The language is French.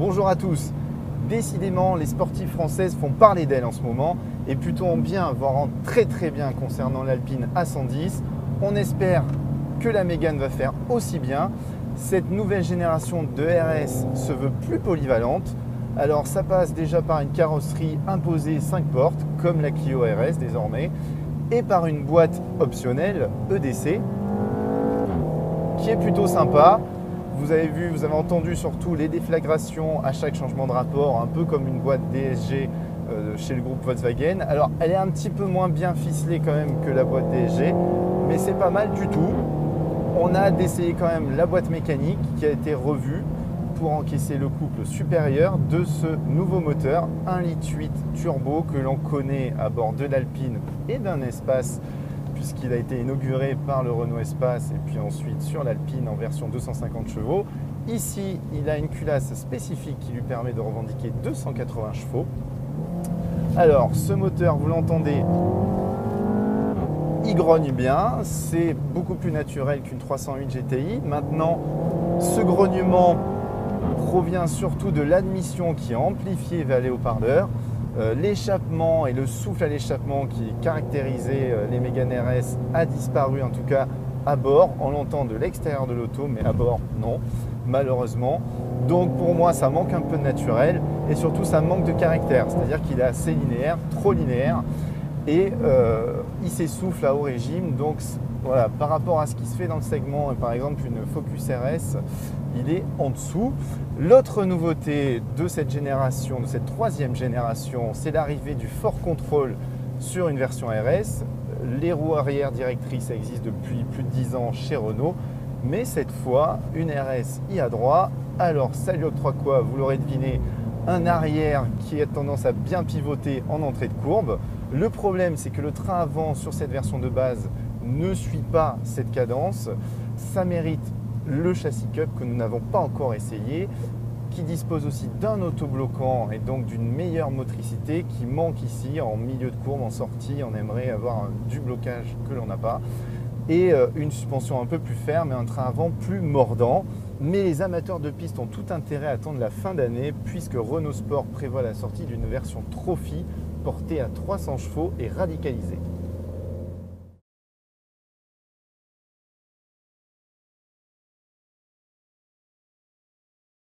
Bonjour à tous. Décidément, les sportives françaises font parler d'elles en ce moment et plutôt en bien, voire en très bien concernant l'Alpine A110. On espère que la Mégane va faire aussi bien. Cette nouvelle génération de RS se veut plus polyvalente. Alors ça passe déjà par une carrosserie imposée 5 portes, comme la Clio RS désormais, et par une boîte optionnelle EDC, qui est plutôt sympa. Vous avez vu, vous avez entendu surtout les déflagrations à chaque changement de rapport, un peu comme une boîte DSG chez le groupe Volkswagen. Alors elle est un petit peu moins bien ficelée quand même que la boîte DSG, mais c'est pas mal du tout. On a d'essayer quand même la boîte mécanique qui a été revue pour encaisser le couple supérieur de ce nouveau moteur 1,8 litre turbo que l'on connaît à bord de l'Alpine et d'un Espace, puisqu'il a été inauguré par le Renault Espace et puis ensuite sur l'Alpine en version 250 chevaux. Ici, il a une culasse spécifique qui lui permet de revendiquer 280 chevaux. Alors, ce moteur, vous l'entendez, il grogne bien, c'est beaucoup plus naturel qu'une 308 GTI. Maintenant, ce grognement provient surtout de l'admission qui est amplifiée vers les haut-parleurs. L'échappement et le souffle à l'échappement qui caractérisait les Mégane RS a disparu, en tout cas à bord. On l'entend de l'extérieur de l'auto, mais à bord, non, malheureusement. Donc pour moi, ça manque un peu de naturel et surtout ça manque de caractère. C'est-à-dire qu'il est assez linéaire, trop linéaire, et il s'essouffle à haut régime. Donc voilà, par rapport à ce qui se fait dans le segment, par exemple une Focus RS, il est en dessous. L'autre nouveauté de cette génération, de cette troisième génération, c'est l'arrivée du Fort Control sur une version RS. Les roues arrière directrices existent depuis plus de 10 ans chez Renault, mais cette fois, une RS y a droit. Alors, ça lui octroie quoi? Vous l'aurez deviné, un arrière qui a tendance à bien pivoter en entrée de courbe. Le problème, c'est que le train avant sur cette version de base ne suit pas cette cadence. Ça mérite le châssis Cup que nous n'avons pas encore essayé, qui dispose aussi d'un autobloquant et donc d'une meilleure motricité qui manque ici en milieu de courbe, en sortie. On aimerait avoir du blocage que l'on n'a pas et une suspension un peu plus ferme et un train avant plus mordant. Mais les amateurs de piste ont tout intérêt à attendre la fin d'année puisque Renault Sport prévoit la sortie d'une version Trophy portée à 300 chevaux et radicalisée.